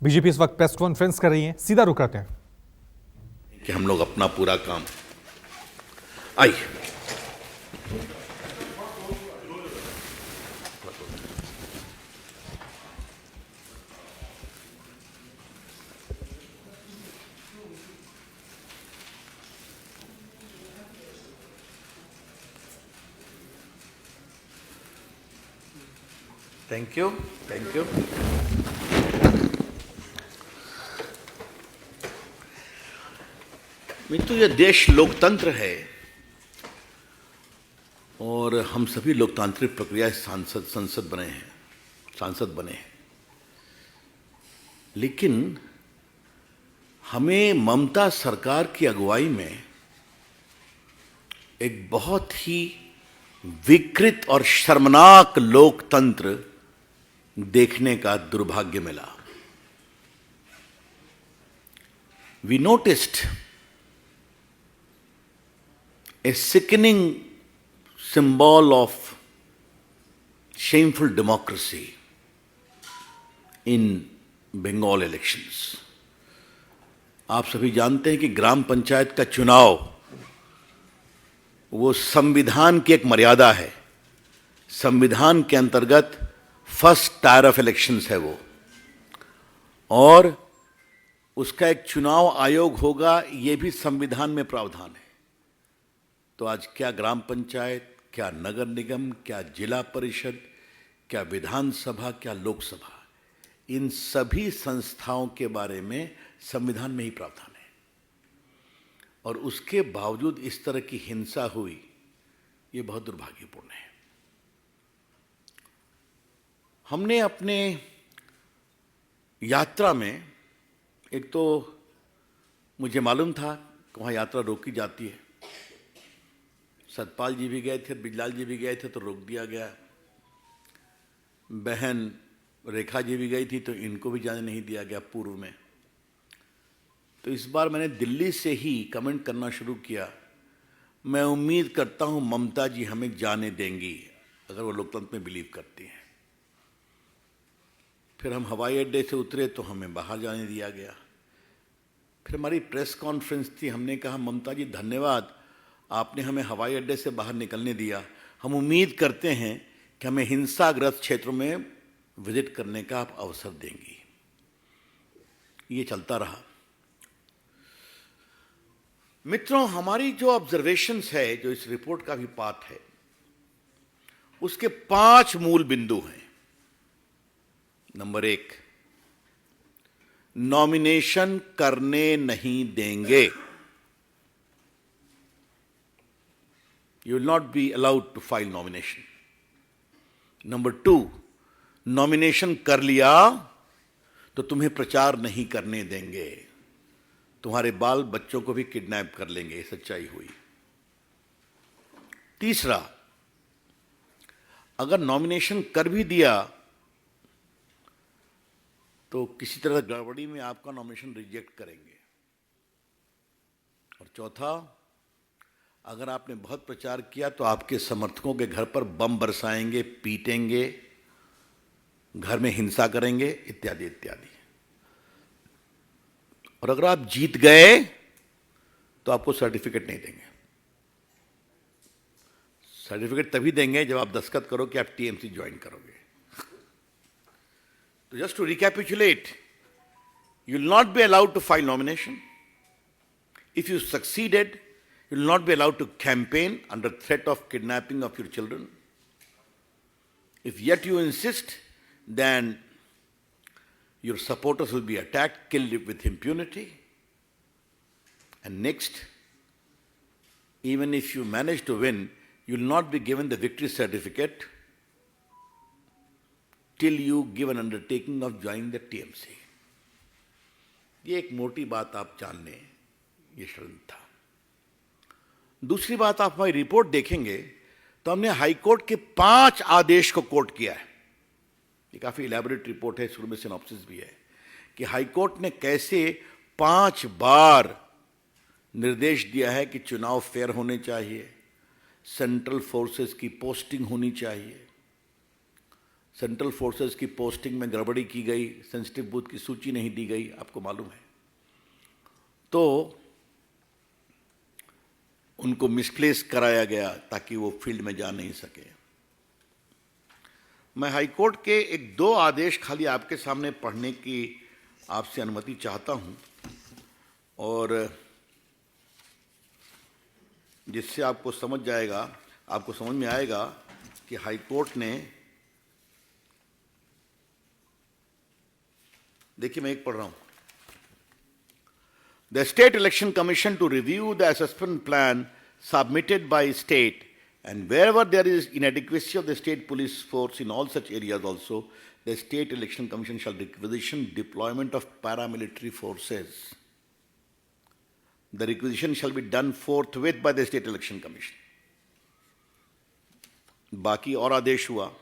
BJP इस वक्त press conference कर रही है, सीधा रुक करते हैं कि हम लोग अपना पूरा काम आई थैंक यू मित्रों, यह देश लोकतंत्र है और हम सभी लोकतांत्रिक प्रक्रिया सांसद बने हैं। लेकिन हमें ममता सरकार की अगुवाई में एक बहुत ही विकृत और शर्मनाक लोकतंत्र देखने का दुर्भाग्य मिला। We noticed a sickening symbol of shameful democracy in Bengal elections. आप सभी जानते हैं कि ग्राम पंचायत का चुनाव वो संविधान की एक मर्यादा है। संविधान के अंतर्गत फर्स्ट टायर ऑफ इलेक्शंस है वो, और उसका एक चुनाव आयोग होगा, ये भी संविधान में प्रावधान है। तो आज क्या ग्राम पंचायत, क्या नगर निगम, क्या जिला परिषद, क्या विधानसभा, क्या लोकसभा, इन सभी संस्थाओं के बारे में संविधान में ही प्रावधान है। और उसके बावजूद इस तरह की हिंसा हुई, ये बहुत दुर्भाग्यपूर्ण है। हमने अपने यात्रा में, एक तो मुझे मालूम था कि वहाँ यात्रा रोकी जाती है, सतपाल जी भी गए थे, बिजलाल जी भी गए थे तो रोक दिया गया, बहन रेखा जी भी गई थी तो इनको भी जाने नहीं दिया गया पूर्व में। तो इस बार मैंने दिल्ली से ही कमेंट करना शुरू किया। मैं उम्मीद करता हूँ ममता जी हमें जाने देंगी, अगर वो लोकतंत्र में बिलीव करती हैं। फिर हम हवाई अड्डे से उतरे तो हमें बाहर जाने दिया गया। फिर हमारी प्रेस कॉन्फ्रेंस थी, हमने कहा ममता जी धन्यवाद, आपने हमें हवाई अड्डे से बाहर निकलने दिया। हम उम्मीद करते हैं कि हमें हिंसाग्रस्त क्षेत्रों में विजिट करने का आप अवसर देंगी। ये चलता रहा। मित्रों, हमारी जो ऑब्जर्वेशंस है, जो इस रिपोर्ट का भी पार्ट है, उसके 5 मूल बिंदु हैं। नंबर 1, नॉमिनेशन करने नहीं देंगे। You will not be allowed to file nomination. Number 2, nomination कर लिया तो तुम्हें प्रचार नहीं करने देंगे, तुम्हारे बाल बच्चों को भी किडनैप कर लेंगे। सच्चाई हुई। तीसरा, अगर नॉमिनेशन कर भी दिया तो किसी तरह गड़बड़ी में आपका नॉमिनेशन रिजेक्ट करेंगे। और चौथा, अगर आपने बहुत प्रचार किया तो आपके समर्थकों के घर पर बम बरसाएंगे, पीटेंगे, घर में हिंसा करेंगे, इत्यादि इत्यादि। और अगर आप जीत गए तो आपको सर्टिफिकेट नहीं देंगे। सर्टिफिकेट तभी देंगे जब आप दस्तखत करो कि आप टीएमसी ज्वाइन करोगे। तो just to recapitulate, you will not be allowed to file nomination. If you succeeded, you will not be allowed to campaign under threat of kidnapping of your children. If yet you insist, then your supporters will be attacked, killed with impunity. And next, even if you manage to win, you will not be given the victory certificate till you give an undertaking of joining the TMC. ये एक मोटी बात आप जान लें, ये षड्यंत्र था। दूसरी बात, आप हमारी रिपोर्ट देखेंगे तो हमने हाईकोर्ट के 5 आदेश को कोट किया है। ये काफी इलैबोरेट रिपोर्ट है, शुरू में सिनॉप्सिस भी है कि हाईकोर्ट ने कैसे 5 बार निर्देश दिया है कि चुनाव फेयर होने चाहिए, सेंट्रल फोर्सेस की पोस्टिंग होनी चाहिए, सेंट्रल फोर्सेस की पोस्टिंग में गड़बड़ी की गई, सेंसिटिव बूथ की सूची नहीं दी गई, आपको मालूम है। तो उनको मिसप्लेस कराया गया ताकि वो फील्ड में जा नहीं सके। मैं हाईकोर्ट के एक दो आदेश खाली आपके सामने पढ़ने की आपसे अनुमति चाहता हूं, और जिससे आपको समझ में आएगा कि हाईकोर्ट ने, देखिए मैं एक पढ़ रहा हूं। The State Election Commission to review the assessment plan submitted by state, and wherever there is inadequacy of the state police force in all such areas also, the State Election Commission shall requisition deployment of paramilitary forces. The requisition shall be done forthwith by the State Election Commission. बाकी और आदेश हुआ।